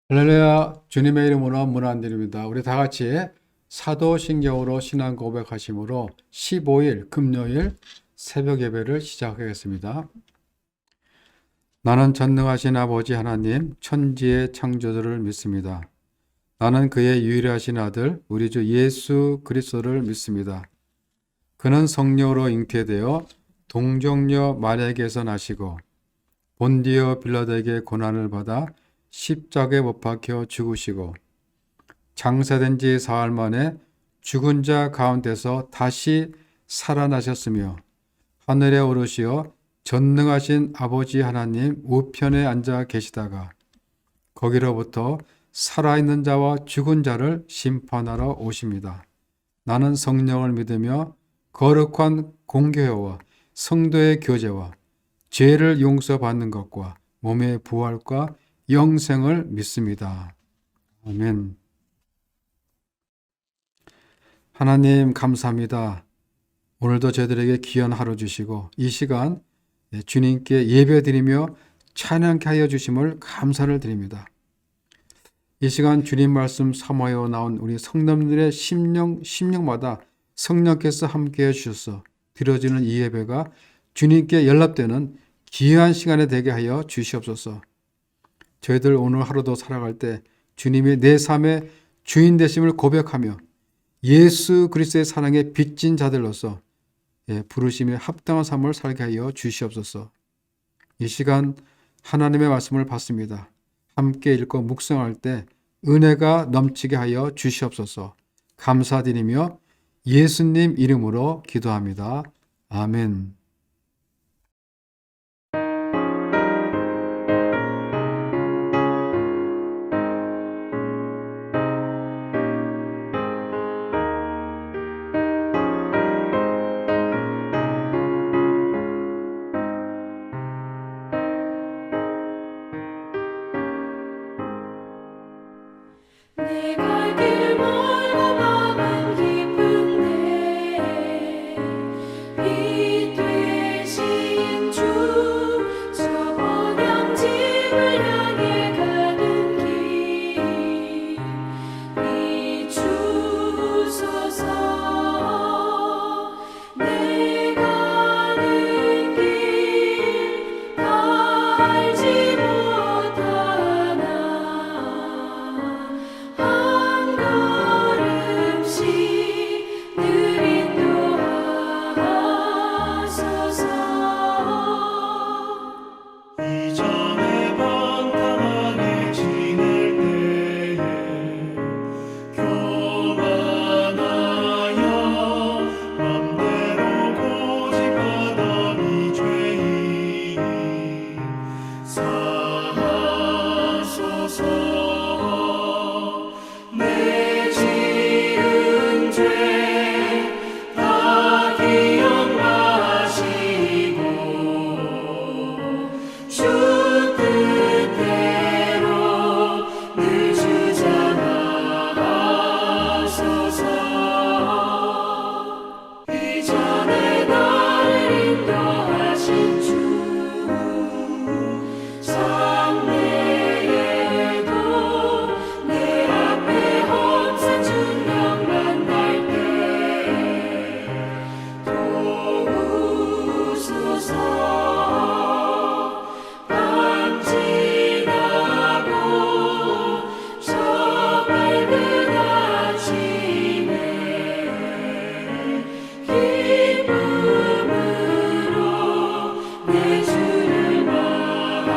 할렐루야, 주님의 이름으로 문 안 드립니다. 우리 다 같이 사도신경으로 신앙 고백하심으로 15일 금요일 새벽 예배를 시작하겠습니다. 나는 전능하신 아버지 하나님, 천지의 창조주를 믿습니다. 나는 그의 유일하신 아들, 우리 주 예수 그리스도를 믿습니다. 그는 성령으로 잉태되어 동정녀 마리아에게서 나시고 본디오 빌라도에게 고난을 받아 십자가에 못 박혀 죽으시고 장사된 지 사흘 만에 죽은 자 가운데서 다시 살아나셨으며 하늘에 오르시어 전능하신 아버지 하나님 우편에 앉아 계시다가 거기로부터 살아있는 자와 죽은 자를 심판하러 오십니다. 나는 성령을 믿으며 거룩한 공교회와 성도의 교제와 죄를 용서받는 것과 몸의 부활과 영생을 믿습니다. 아멘. 하나님 감사합니다. 오늘도 저희들에게 귀한 하루 주시고 이 시간 주님께 예배드리며 찬양케 하여 주심을 감사를 드립니다. 이 시간 주님 말씀 사모하여 나온 우리 성도님들의 심령마다 성령께서 함께해 주셔서 드려지는 이 예배가 주님께 연락되는 귀한 시간이 되게 하여 주시옵소서. 저희들 오늘 하루도 살아갈 때 주님이 내 삶의 주인 되심을 고백하며 예수 그리스도의 사랑에 빚진 자들로서 부르심에 합당한 삶을 살게 하여 주시옵소서. 이 시간 하나님의 말씀을 받습니다. 함께 읽고 묵상할 때 은혜가 넘치게 하여 주시옵소서. 감사드리며 예수님 이름으로 기도합니다. 아멘. 내 갈 길 멀고 마음 깊은데 빛 되신 주 저 번영집을 향해 가는 길 비추소서. 내 가는 길 다 알지 못하나 한 걸음씩 늘 인도하소서. 이전에 방탕하게 지낼 때에 교만하여 맘대로 고집하던 이 죄인 사하소서. 내 지은 죄 다 기억나시고 주 뜻대로 늘 주장하소서. 이전에 나를 인도하신 주 장래에도 내 앞에 험산 중령 만날 때 도우소서. 밤 지나고 저 밝은 아침에 기쁨으로 내 주를 만나리.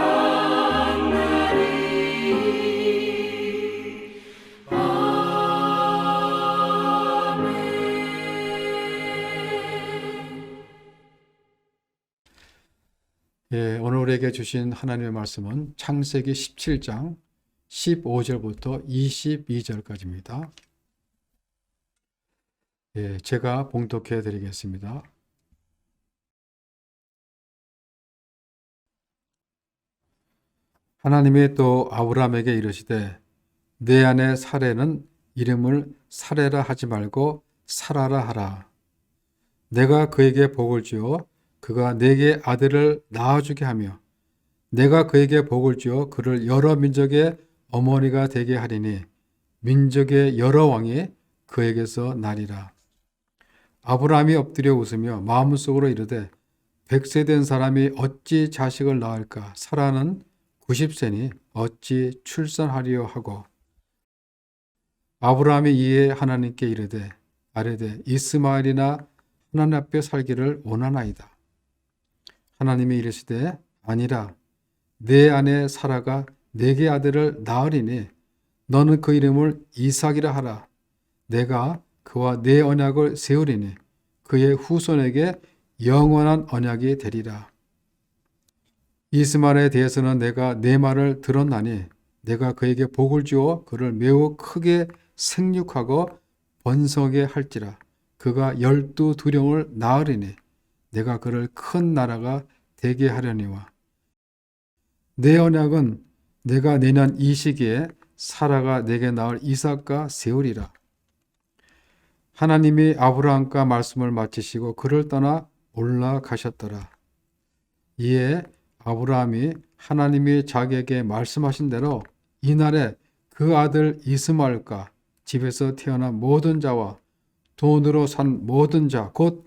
아멘. 오늘 우리에게 주신 하나님의 말씀은 창세기 17장 15절부터 22절까지입니다. 제가 봉독해 드리겠습니다. 하나님이 또 아브라함에게 이르시되 내 아내 사레는 이름을 사레라 하지 말고 사라라 하라. 내가 그에게 복을 주어 그가 내게 아들을 낳아주게 하며 내가 그에게 복을 주어 그를 여러 민족의 어머니가 되게 하리니 민족의 여러 왕이 그에게서 나리라. 아브라함이 엎드려 웃으며 마음속으로 이르되 100세 된 사람이 어찌 자식을 낳을까? 사라는 90세니 어찌 출산하리요 하고 아브라함이 이에 하나님께 이르되 아뢰되 이스마엘이나 하나님 앞에 살기를 원하나이다. 하나님이 이르시되 아니라 내 아내 사라가 내게 아들을 낳으리니 너는 그 이름을 이삭이라 하라. 내가 그와 내 언약을 세우리니 그의 후손에게 영원한 언약이 되리라. 이스마엘에 대해서는 내가 내 말을 들었나니 내가 그에게 복을 주어 그를 매우 크게 생육하고 번성하게 할지라. 그가 12두령을 낳으리니 내가 그를 큰 나라가 되게 하려니와 내 언약은 내가 내년 이 시기에 사라가 내게 낳을 이삭과 세우리라. 하나님이 아브라함과 말씀을 마치시고 그를 떠나 올라가셨더라. 이에 아브라함이 하나님이 자기에게 말씀하신 대로 이날에 그 아들 이스마엘과 집에서 태어난 모든 자와 돈으로 산 모든 자, 곧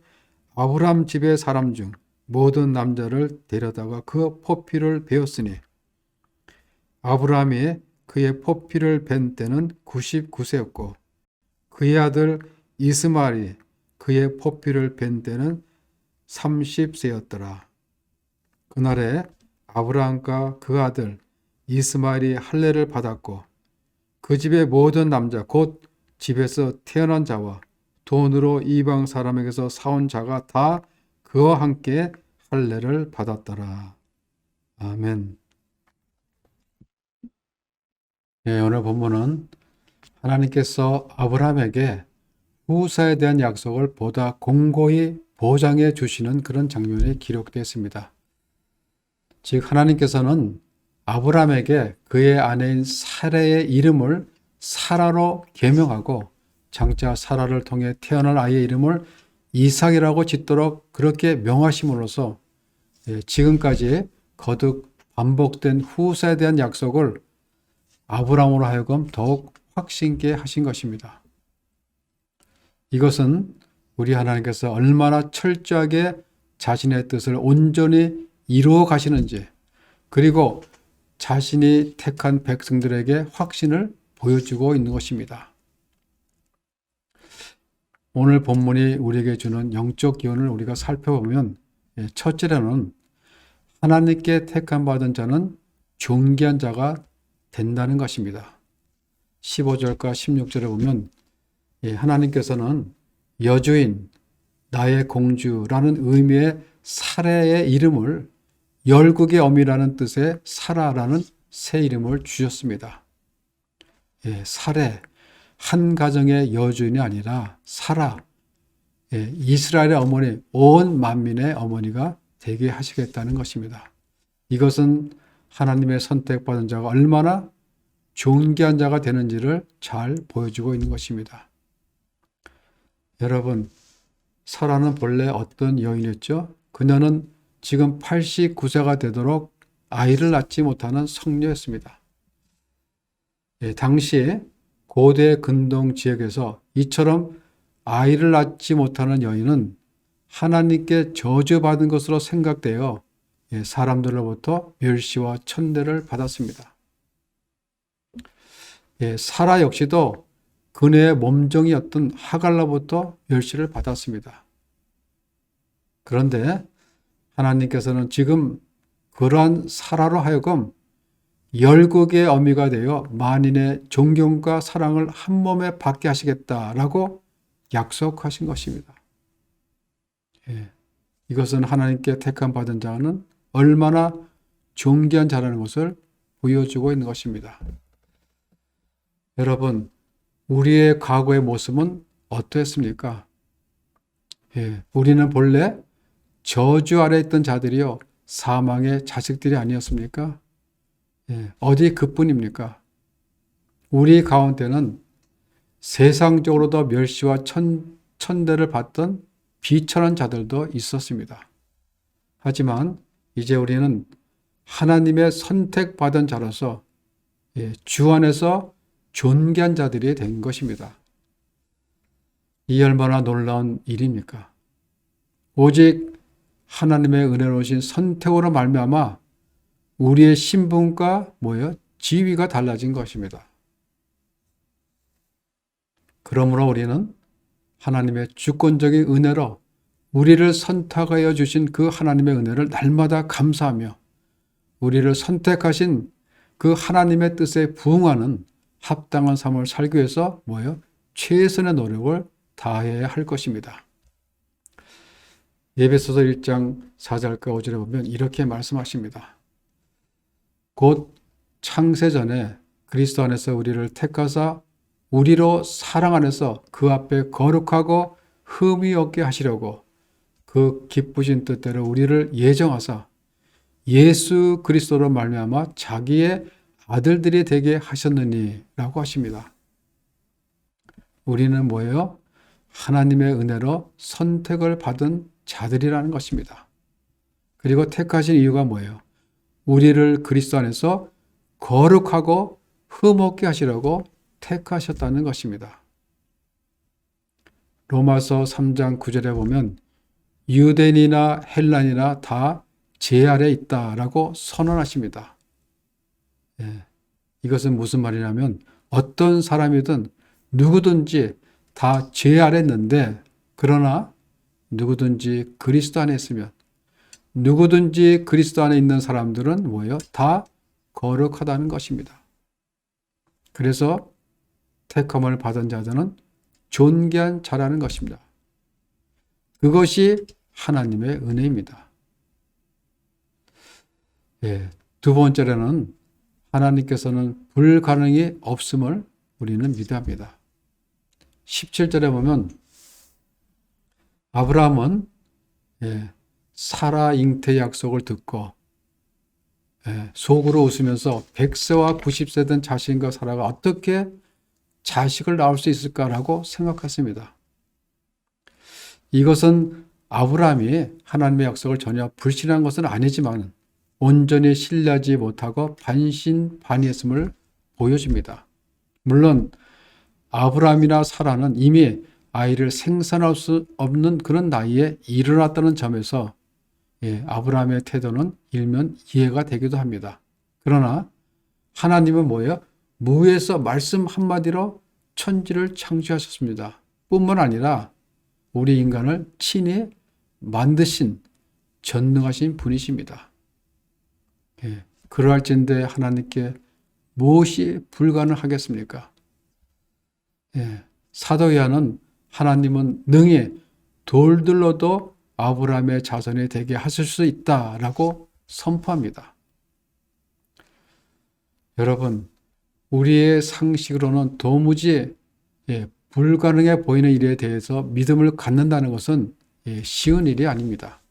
아브라함 집의 사람 중 모든 남자를 데려다가 그 포피를 베었으니 아브라함이 그의 포피를 벤 때는 99세였고 그의 아들 이스마엘이 그의 포피를 벤 때는 30세였더라. 그날에 아브라함과 그 아들 이스마엘이 할례를 받았고 그 집의 모든 남자 곧 집에서 태어난 자와 돈으로 이방 사람에게서 사온 자가 다 그와 함께 할례를 받았더라. 아멘. 오늘 본문은 하나님께서 아브라함에게 후사에 대한 약속을 보다 공고히 보장해 주시는 그런 장면이 기록되어 있습니다. 즉 하나님께서는 아브라함에게 그의 아내인 사라의 이름을 사라로 계명하고 장차 사라를 통해 태어날 아이의 이름을 이삭이라고 짓도록 그렇게 명하심으로써 지금까지 거듭 반복된 후사에 대한 약속을 아브라함으로 하여금 더욱 확신있게 하신 것입니다. 이것은 우리 하나님께서 얼마나 철저하게 자신의 뜻을 온전히 이루어 가시는지 그리고 자신이 택한 백성들에게 확신을 보여주고 있는 것입니다. 오늘 본문이 우리에게 주는 영적 기원을 우리가 살펴보면 첫째로는 하나님께 택함 받은 자는 존귀한 자가 된다는 것입니다. 15절과 16절에 보면 하나님께서는 여주인, 나의 공주라는 의미의 사라의 이름을 열국의 어미라는 뜻의 사라라는 새 이름을 주셨습니다. 사라, 한 가정의 여주인이 아니라 사라, 이스라엘의 어머니, 온 만민의 어머니가 되게 하시겠다는 것입니다. 이것은 하나님의 선택받은 자가 얼마나 존귀한 자가 되는지를 잘 보여주고 있는 것입니다. 여러분, 사라는 본래 어떤 여인이었죠? 그녀는 지금 89세가 되도록 아이를 낳지 못하는 성녀였습니다. 당시 고대 근동 지역에서 이처럼 아이를 낳지 못하는 여인은 하나님께 저주받은 것으로 생각되어 사람들로부터 멸시와 천대를 받았습니다. 사라 역시도 그녀의 몸종이었던 하갈로부터 멸시를 받았습니다. 그런데 하나님께서는 지금 그러한 사라로 하여금 열국의 어미가 되어 만인의 존경과 사랑을 한 몸에 받게 하시겠다라고 약속하신 것입니다. 이것은 하나님께 택함 받은 자는 얼마나 존귀한 자라는 것을 보여주고 있는 것입니다. 여러분, 우리의 과거의 모습은 어떠했습니까? 우리는 본래 저주 아래 있던 자들이요 사망의 자식들이 아니었습니까? 어디 그뿐입니까? 우리 가운데는 세상적으로도 멸시와 천대를 받던 비천한 자들도 있었습니다. 하지만 이제 우리는 하나님의 선택받은 자로서 주 안에서 존귀한 자들이 된 것입니다. 이 얼마나 놀라운 일입니까? 오직 하나님의 은혜로우신 선택으로 말미암아 우리의 신분과 지위가 달라진 것입니다. 그러므로 우리는 하나님의 주권적인 은혜로 우리를 선택하여 주신 그 하나님의 은혜를 날마다 감사하며 우리를 선택하신 그 하나님의 뜻에 부응하는 합당한 삶을 살기 위해서 최선의 노력을 다해야 할 것입니다. 에베소서 1장 4절과 5절에 보면 이렇게 말씀하십니다. 곧 창세전에 그리스도 안에서 우리를 택하사 우리로 사랑 안에서 그 앞에 거룩하고 흠이 없게 하시려고 그 기쁘신 뜻대로 우리를 예정하사 예수 그리스도로 말미암아 자기의 아들들이 되게 하셨느니 라고 하십니다. 우리는 하나님의 은혜로 선택을 받은 자들이라는 것입니다. 그리고 택하신 이유가 우리를 그리스도 안에서 거룩하고 흠없게 하시려고 택하셨다는 것입니다. 로마서 3장 9절에 보면 유대인이나 헬란이나 다 제 아래 있다라고 선언하십니다. 이것은 무슨 말이냐면 어떤 사람이든 누구든지 다 죄 아래 있는데 그러나 누구든지 그리스도 안에 있으면 누구든지 그리스도 안에 있는 사람들은 다 거룩하다는 것입니다. 그래서 택함을 받은 자들은 존귀한 자라는 것입니다. 그것이 하나님의 은혜입니다. 두 번째로는 하나님께서는 불가능이 없음을 우리는 믿어야 합니다. 17절에 보면 아브라함은 사라 잉태 약속을 듣고 속으로 웃으면서 100세와 90세 된 자신과 사라가 어떻게 자식을 낳을 수 있을까라고 생각했습니다. 이것은 아브라함이 하나님의 약속을 전혀 불신한 것은 아니지만 온전히 신뢰하지 못하고 반신반의했음을 보여줍니다. 물론 아브라함이나 사라는 이미 아이를 생산할 수 없는 그런 나이에 일어났다는 점에서 아브라함의 태도는 일면 이해가 되기도 합니다. 그러나 하나님은 무에서 말씀 한마디로 천지를 창조하셨습니다. 뿐만 아니라 우리 인간을 친히 만드신 전능하신 분이십니다. 그러할진대 하나님께 무엇이 불가능하겠습니까? 사도 요한은 하나님은 능히 돌들로도 아브라함의 자손이 되게 하실 수 있다라고 선포합니다. 여러분, 우리의 상식으로는 도무지 불가능해 보이는 일에 대해서 믿음을 갖는다는 것은 쉬운 일이 아닙니다.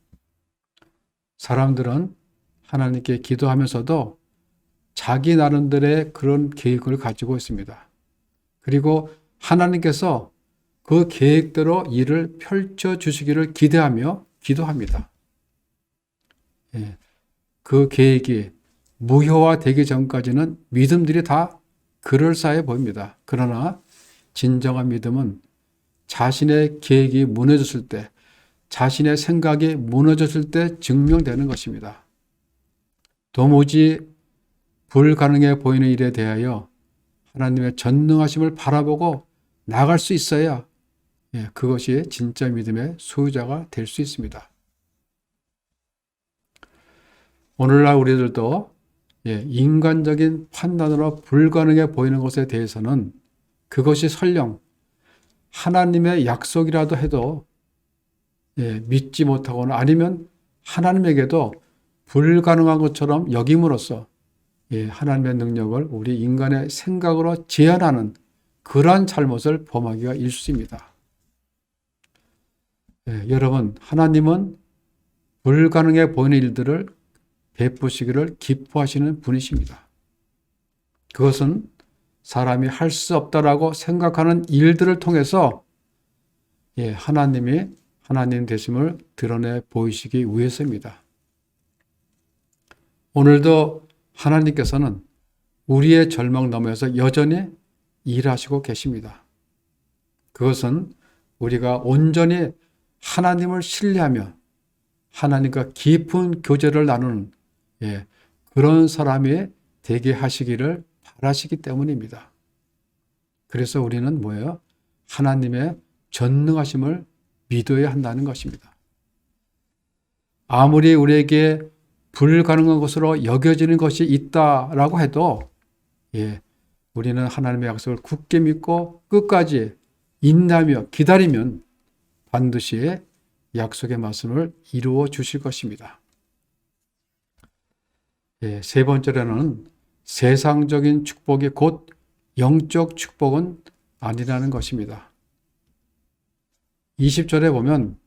사람들은 하나님께 기도하면서도 자기 나름대로의 그런 계획을 가지고 있습니다. 그리고 하나님께서 그 계획대로 일을 펼쳐주시기를 기대하며 기도합니다. 그 계획이 무효화되기 전까지는 믿음들이 다 그럴싸해 보입니다. 그러나 진정한 믿음은 자신의 계획이 무너졌을 때, 자신의 생각이 무너졌을 때 증명되는 것입니다. 도무지 불가능해 보이는 일에 대하여 하나님의 전능하심을 바라보고 나갈 수 있어야 그것이 진짜 믿음의 소유자가 될 수 있습니다. 오늘날 우리들도 인간적인 판단으로 불가능해 보이는 것에 대해서는 그것이 설령 하나님의 약속이라도 해도 믿지 못하거나 아니면 하나님에게도 불가능한 것처럼 여김으로써 하나님의 능력을 우리 인간의 생각으로 제한하는 그러한 잘못을 범하기가 일쑤입니다. 여러분, 하나님은 불가능해 보이는 일들을 베푸시기를 기뻐하시는 분이십니다. 그것은 사람이 할 수 없다라고 생각하는 일들을 통해서 하나님이 하나님 되심을 드러내 보이시기 위해서입니다. 오늘도 하나님께서는 우리의 절망 너머에서 여전히 일하시고 계십니다. 그것은 우리가 온전히 하나님을 신뢰하며 하나님과 깊은 교제를 나누는 그런 사람이 되게 하시기를 바라시기 때문입니다. 그래서 우리는 뭐예요? 하나님의 전능하심을 믿어야 한다는 것입니다. 아무리 우리에게 불가능한 것으로 여겨지는 것이 있다라고 해도 우리는 하나님의 약속을 굳게 믿고 끝까지 인내하며 기다리면 반드시 약속의 말씀을 이루어 주실 것입니다. 세 번째로는 세상적인 축복이 곧 영적 축복은 아니라는 것입니다. 20절에 보면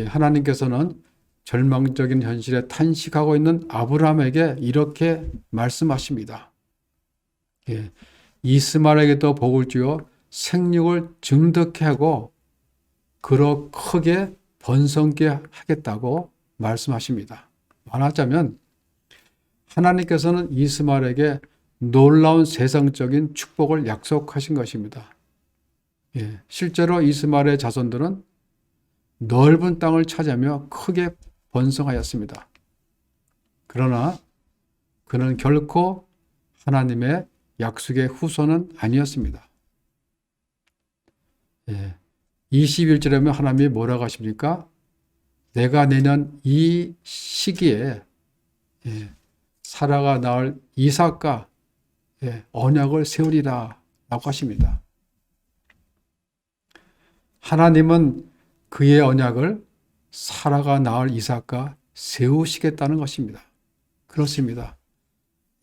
하나님께서는 절망적인 현실에 탄식하고 있는 아브라함에게 이렇게 말씀하십니다. 이스마엘에게도 복을 주어 생육을 증득케 하고 그로 크게 번성케 하겠다고 말씀하십니다. 말하자면 하나님께서는 이스마엘에게 놀라운 세상적인 축복을 약속하신 것입니다. 실제로 이스마엘의 자손들은 넓은 땅을 차지하며 크게 번성하였습니다. 그러나 그는 결코 하나님의 약속의 후손은 아니었습니다. 21절에 보면 하나님이 뭐라고 하십니까? 내가 내년 이 시기에 사라가 낳을 이삭과 언약을 세우리라 라고 하십니다. 하나님은 그의 언약을 사라가 낳을 이삭과 세우시겠다는 것입니다. 그렇습니다.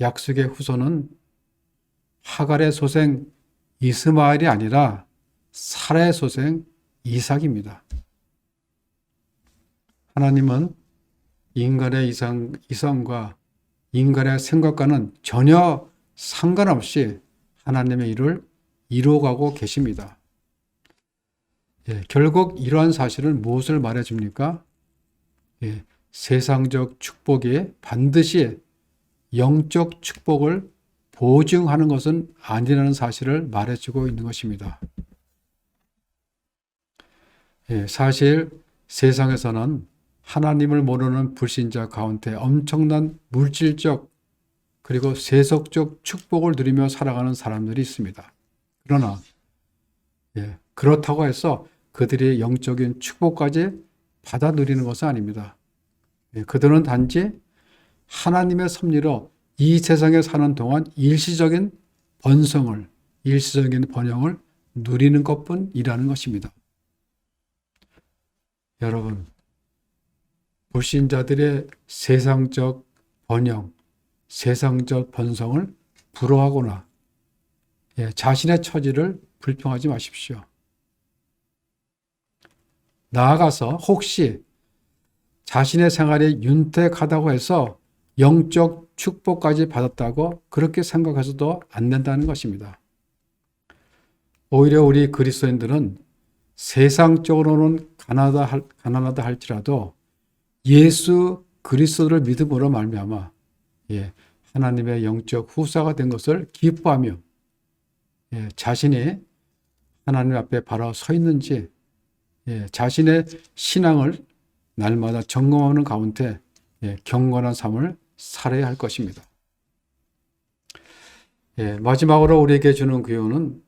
약속의 후손은 하갈의 소생 이스마엘이 아니라 사라의 소생 이삭입니다. 하나님은 인간의 이성과 인간의 생각과는 전혀 상관없이 하나님의 일을 이루어가고 계십니다. 결국 이러한 사실은 무엇을 말해줍니까? 세상적 축복이 반드시 영적 축복을 보증하는 것은 아니라는 사실을 말해주고 있는 것입니다. 사실 세상에서는 하나님을 모르는 불신자 가운데 엄청난 물질적 그리고 세속적 축복을 누리며 살아가는 사람들이 있습니다. 그러나 그렇다고 해서 그들이 영적인 축복까지 받아 누리는 것은 아닙니다. 그들은 단지 하나님의 섭리로 이 세상에 사는 동안 일시적인 번성을, 일시적인 번영을 누리는 것뿐이라는 것입니다. 여러분, 불신자들의 세상적 번영, 세상적 번성을 부러워하거나 자신의 처지를 불평하지 마십시오. 나아가서 혹시 자신의 생활이 윤택하다고 해서 영적 축복까지 받았다고 그렇게 생각해서도 안 된다는 것입니다. 오히려 우리 그리스도인들은 세상적으로는 가난하다 할지라도 예수 그리스도를 믿음으로 말미암아 하나님의 영적 후사가 된 것을 기뻐하며 자신이 하나님 앞에 바로 서 있는지 자신의 신앙을 날마다 점검하는 가운데 경건한 삶을 살아야 할 것입니다. 마지막으로 우리에게 주는 교훈은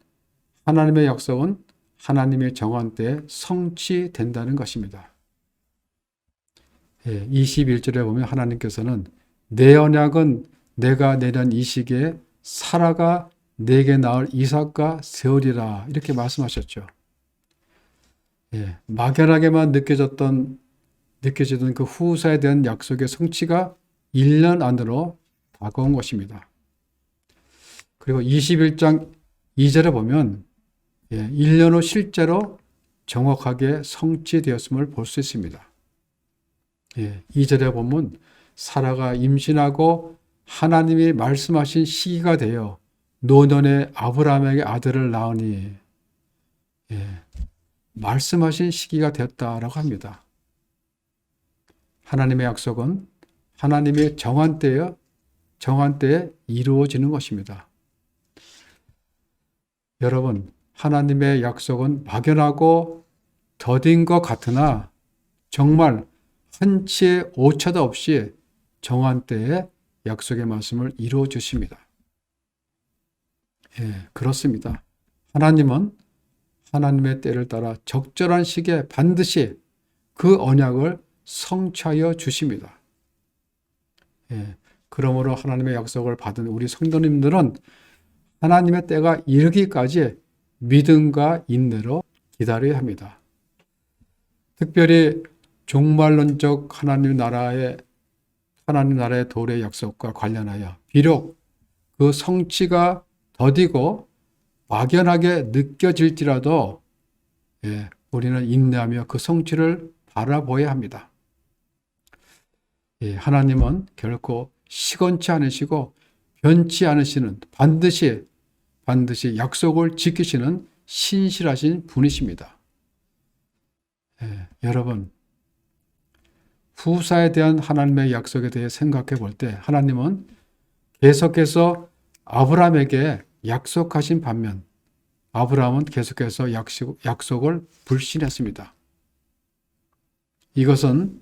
하나님의 약속은 하나님의 정한 때에 성취된다는 것입니다. 21절에 보면 하나님께서는 내 언약은 내가 내년 이 시기에 사라가 내게 낳을 이삭과 세우리라 이렇게 말씀하셨죠. 막연하게만 느껴지던 그 후사에 대한 약속의 성취가 1년 안으로 다가온 것입니다. 그리고 21장 2절에 보면 1년 후 실제로 정확하게 성취되었음을 볼 수 있습니다. 2절에 보면 사라가 임신하고 하나님이 말씀하신 시기가 되어 노년에 아브라함에게 아들을 낳으니 말씀하신 시기가 되었다라고 합니다. 하나님의 약속은 하나님의 정한 때에 정한 때에 이루어지는 것입니다. 여러분, 하나님의 약속은 막연하고 더딘 것 같으나 정말 한치의 오차도 없이 정한 때에 약속의 말씀을 이루어 주십니다. 그렇습니다. 하나님은 하나님의 때를 따라 적절한 시기에 반드시 그 언약을 성취하여 주십니다. 그러므로 하나님의 약속을 받은 우리 성도님들은 하나님의 때가 이르기까지 믿음과 인내로 기다려야 합니다. 특별히 종말론적 하나님 나라의 도래의 약속과 관련하여 비록 그 성취가 더디고 막연하게 느껴질지라도 우리는 인내하며 그 성취를 바라보아야 합니다. 하나님은 결코 시건치 않으시고 변치 않으시는 반드시 약속을 지키시는 신실하신 분이십니다. 여러분, 후사에 대한 하나님의 약속에 대해 생각해 볼 때 하나님은 계속해서 아브라함에게 약속하신 반면 아브라함은 계속해서 약속을 불신했습니다. 이것은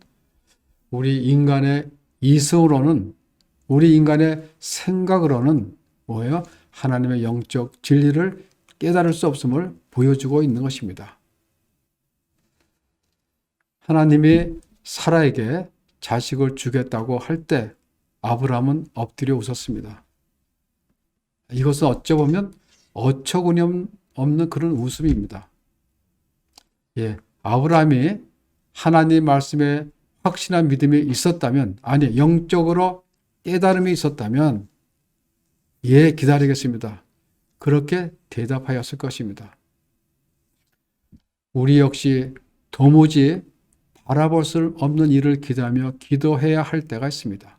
우리 인간의 이성으로는, 우리 인간의 생각으로는 뭐예요? 하나님의 영적 진리를 깨달을 수 없음을 보여주고 있는 것입니다. 하나님이 사라에게 자식을 주겠다고 할 때 아브라함은 엎드려 웃었습니다. 이것은 어쩌보면 어처구니 없는 그런 웃음입니다. 아브라함이 하나님 말씀에 확신한 믿음이 있었다면, 아니 영적으로 깨달음이 있었다면 기다리겠습니다. 그렇게 대답하였을 것입니다. 우리 역시 도무지 바라볼 수 없는 일을 기대하며 기도해야 할 때가 있습니다.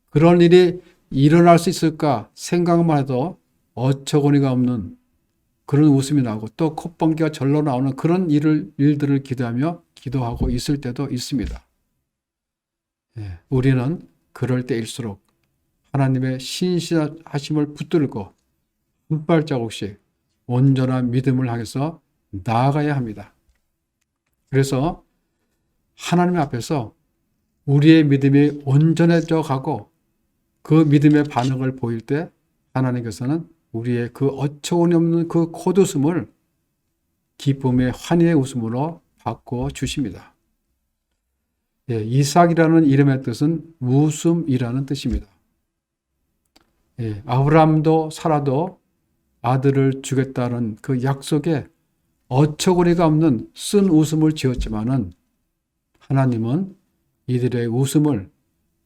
그런 일이 일어날 수 있을까 생각만 해도 어처구니가 없는 그런 웃음이 나오고 또 콧방귀가 절로 나오는 그런 일들을 기대하며 기도하고 있을 때도 있습니다. 우리는 그럴 때일수록 하나님의 신실하심을 붙들고 한 발자국씩 온전한 믿음을 향해서 나아가야 합니다. 그래서 하나님 앞에서 우리의 믿음이 온전해져 가고 그 믿음의 반응을 보일 때 하나님께서는 우리의 그 어처구니 없는 그 콧웃음을 기쁨의 환희의 웃음으로 바꿔 주십니다. 이삭이라는 이름의 뜻은 웃음이라는 뜻입니다. 아브라함도 사라도 아들을 주겠다는 그 약속에 어처구니가 없는 쓴 웃음을 지었지만은 하나님은 이들의 웃음을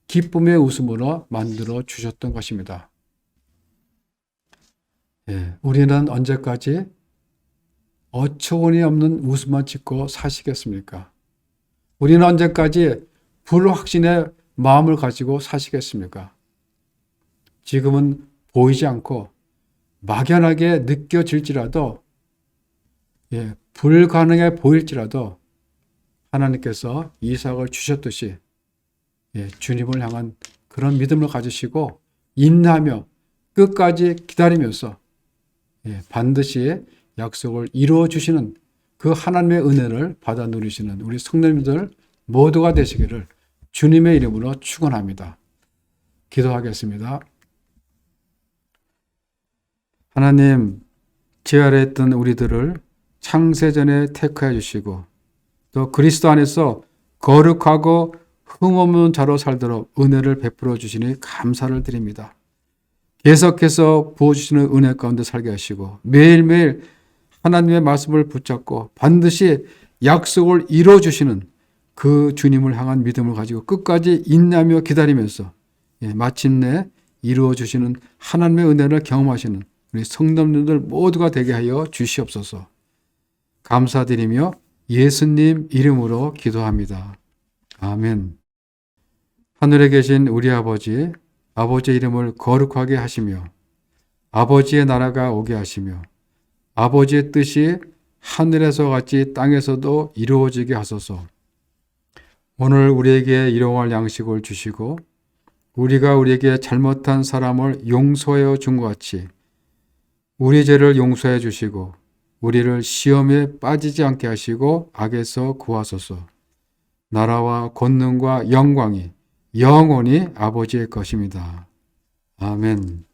기쁨의 웃음으로 만들어 주셨던 것입니다. 우리는 언제까지 어처구니 없는 웃음만 짓고 사시겠습니까? 우리는 언제까지 불확신의 마음을 가지고 사시겠습니까? 지금은 보이지 않고 막연하게 느껴질지라도, 불가능해 보일지라도 하나님께서 이삭을 주셨듯이 주님을 향한 그런 믿음을 가지시고 인내하며 끝까지 기다리면서 반드시 약속을 이루어 주시는 그 하나님의 은혜를 받아 누리시는 우리 성도님들 모두가 되시기를 주님의 이름으로 축원합니다. 기도하겠습니다. 하나님, 죄 아래 있던 우리들을 창세전에 택하여 주시고 또 그리스도 안에서 거룩하고 흠없는 자로 살도록 은혜를 베풀어 주시니 감사를 드립니다. 계속해서 부어주시는 은혜 가운데 살게 하시고 매일매일 하나님의 말씀을 붙잡고 반드시 약속을 이루어주시는 그 주님을 향한 믿음을 가지고 끝까지 인내하며 기다리면서 마침내 이루어주시는 하나님의 은혜를 경험하시는 우리 성도님들 모두가 되게 하여 주시옵소서. 감사드리며 예수님 이름으로 기도합니다. 아멘. 하늘에 계신 우리 아버지, 아버지의 이름을 거룩하게 하시며 아버지의 나라가 오게 하시며 아버지의 뜻이 하늘에서 같이 땅에서도 이루어지게 하소서. 오늘 우리에게 일용할 양식을 주시고 우리가 우리에게 잘못한 사람을 용서하여 준 것 같이 우리 죄를 용서해 주시고 우리를 시험에 빠지지 않게 하시고 악에서 구하소서. 나라와 권능과 영광이 영원히 아버지의 것입니다. 아멘.